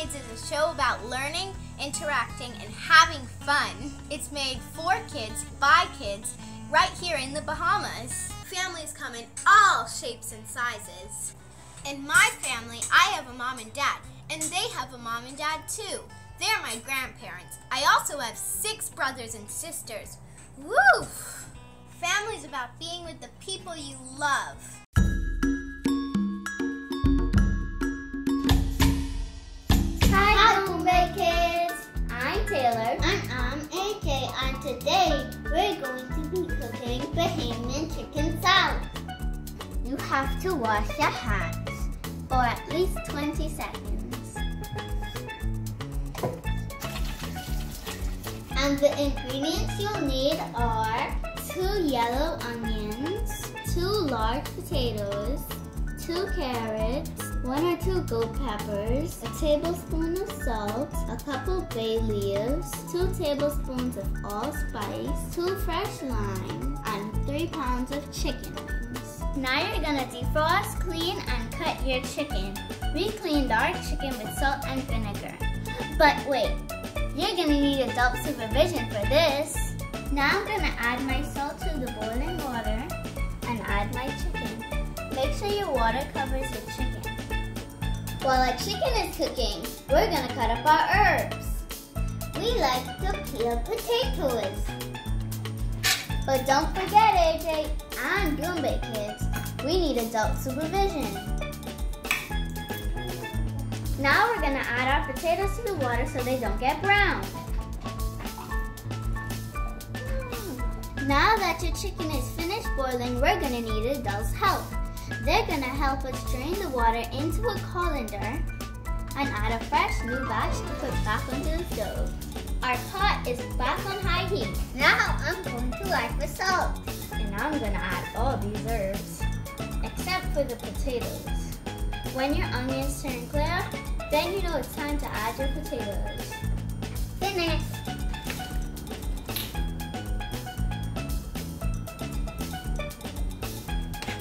Kids is a show about learning, interacting, and having fun. It's made for kids, by kids, right here in the Bahamas. Families come in all shapes and sizes. In my family, I have a mom and dad, and they have a mom and dad too. They're my grandparents. I also have 6 brothers and sisters. Woo! Family's about being with the people you love. Hi, Goombay Kids! I'm Taylor. And I'm AJ, and today we're going to be cooking Bahamian chicken salad. You have to wash your hands for at least 20 seconds. And the ingredients you'll need are 2 yellow onions, 2 large potatoes, 2 carrots, 1 or 2 gold peppers, a tablespoon of salt, a couple bay leaves, 2 tablespoons of allspice, 2 fresh lime, and 3 pounds of chicken wings. Now you're gonna defrost, clean, and cut your chicken. We cleaned our chicken with salt and vinegar. But wait, you're gonna need adult supervision for this. Now I'm gonna add my salt to the boiling water and add my chicken. Make sure your water covers your chicken. While our chicken is cooking, we're gonna cut up our herbs. We like to peel potatoes. But don't forget, AJ and Goombay Kids, we need adult supervision. Now we're gonna add our potatoes to the water so they don't get brown. Now that your chicken is finished boiling, we're gonna need adults' help. They're gonna help us drain the water into a colander and add a fresh new batch to put back onto the stove. Our pot is back on high heat. Now I'm going to add the salt. And I'm gonna add all these herbs, except for the potatoes. When your onions turn clear, then you know it's time to add your potatoes. Finished.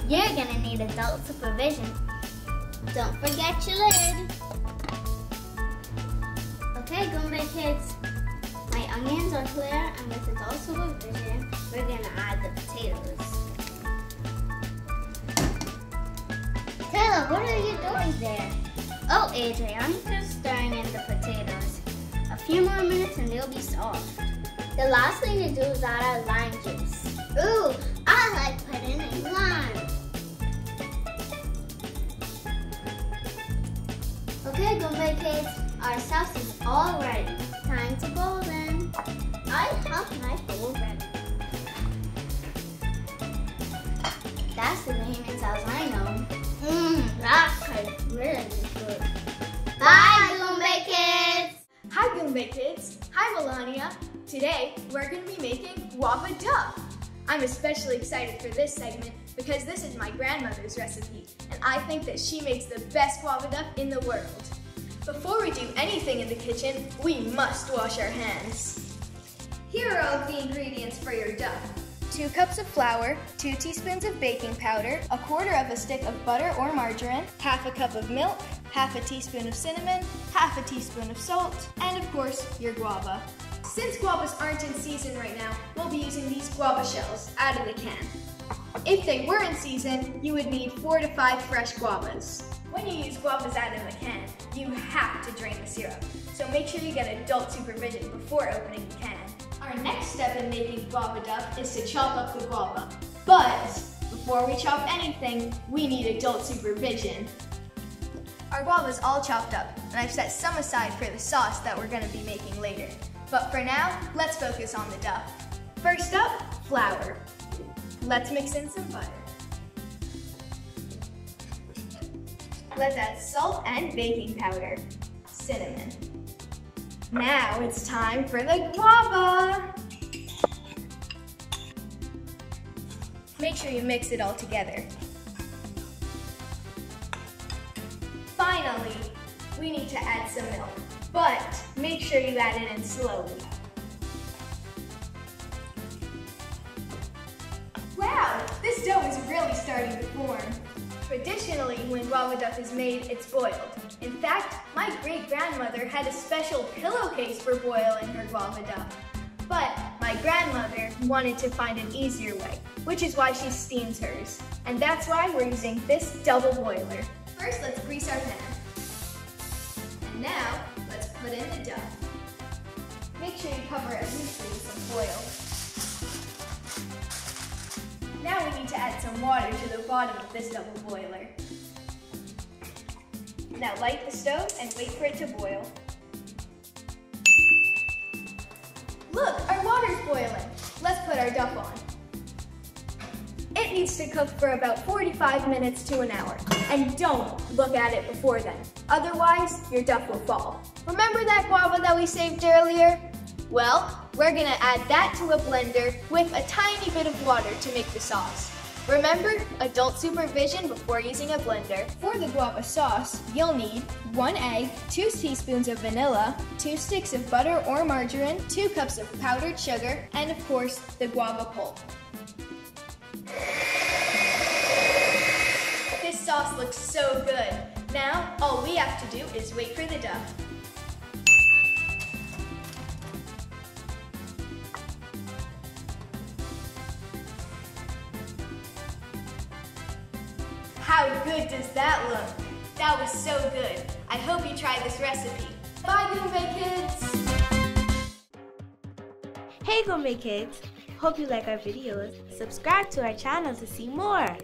You're gonna need adult supervision. Don't forget your lid. Okay, Goombay Kids. My onions are clear, and with adult supervision, we're gonna add the potatoes. Taylor, what are you doing there? Oh, AJ, I'm just stirring in the potatoes. A few more minutes and they'll be soft. The last thing to do is add our lime juice. Ooh, I like putting in lime. Okay, Goombay Kids, our sauce is all ready. Time to golden. I have my bowl ready. That's the Bahamian sauce I know. That tastes really good. Bye, Goombay Kids! Hi, Goombay Kids. Hi, Melania. Today, we're going to be making guava duff. I'm especially excited for this segment because this is my grandmother's recipe, and I think that she makes the best guava duff in the world. Before we do anything in the kitchen, we must wash our hands. Here are all of the ingredients for your duff. 2 cups of flour, 2 teaspoons of baking powder, 1/4 of a stick of butter or margarine, 1/2 cup of milk, 1/2 teaspoon of cinnamon, 1/2 teaspoon of salt, and of course, your guava. Since guavas aren't in season right now, we'll be using these guava shells out of the can. If they were in season, you would need 4 to 5 fresh guavas. When you use guavas out of the can, you have to drain the syrup. So make sure you get adult supervision before opening the can. Our next step in making guava duff is to chop up the guava. But before we chop anything, we need adult supervision. Our guava is all chopped up, and I've set some aside for the sauce that we're going to be making later. But for now, let's focus on the duff. First up, flour. Let's mix in some butter. Let's add salt and baking powder, cinnamon. Now it's time for the guava. Make sure you mix it all together. Finally, we need to add some milk, but make sure you add it in slowly. Wow, this dough is really starting to form. Traditionally, when guava duff is made, it's boiled. In fact, my great-grandmother had a special pillowcase for boiling her guava duff. But my grandmother wanted to find an easier way, which is why she steams hers. And that's why we're using this double boiler. First, let's grease our pan. And now, let's put in the duff. Make sure you cover it loosely with some foil. Now we need to add some water to the bottom of this double boiler. Now light the stove and wait for it to boil. Look, our water's boiling. Let's put our duff on. It needs to cook for about 45 minutes to an hour. And don't look at it before then. Otherwise, your duff will fall. Remember that guava that we saved earlier? Well, we're gonna add that to a blender with a tiny bit of water to make the sauce. Remember, adult supervision before using a blender. For the guava sauce, you'll need 1 egg, 2 teaspoons of vanilla, 2 sticks of butter or margarine, 2 cups of powdered sugar, and of course, the guava pulp. This sauce looks so good. Now, all we have to do is wait for the duff. How good does that look? That was so good. I hope you try this recipe. Bye, Gourmet Kids! Hey Gourmet Kids! Hope you like our videos. Subscribe to our channel to see more.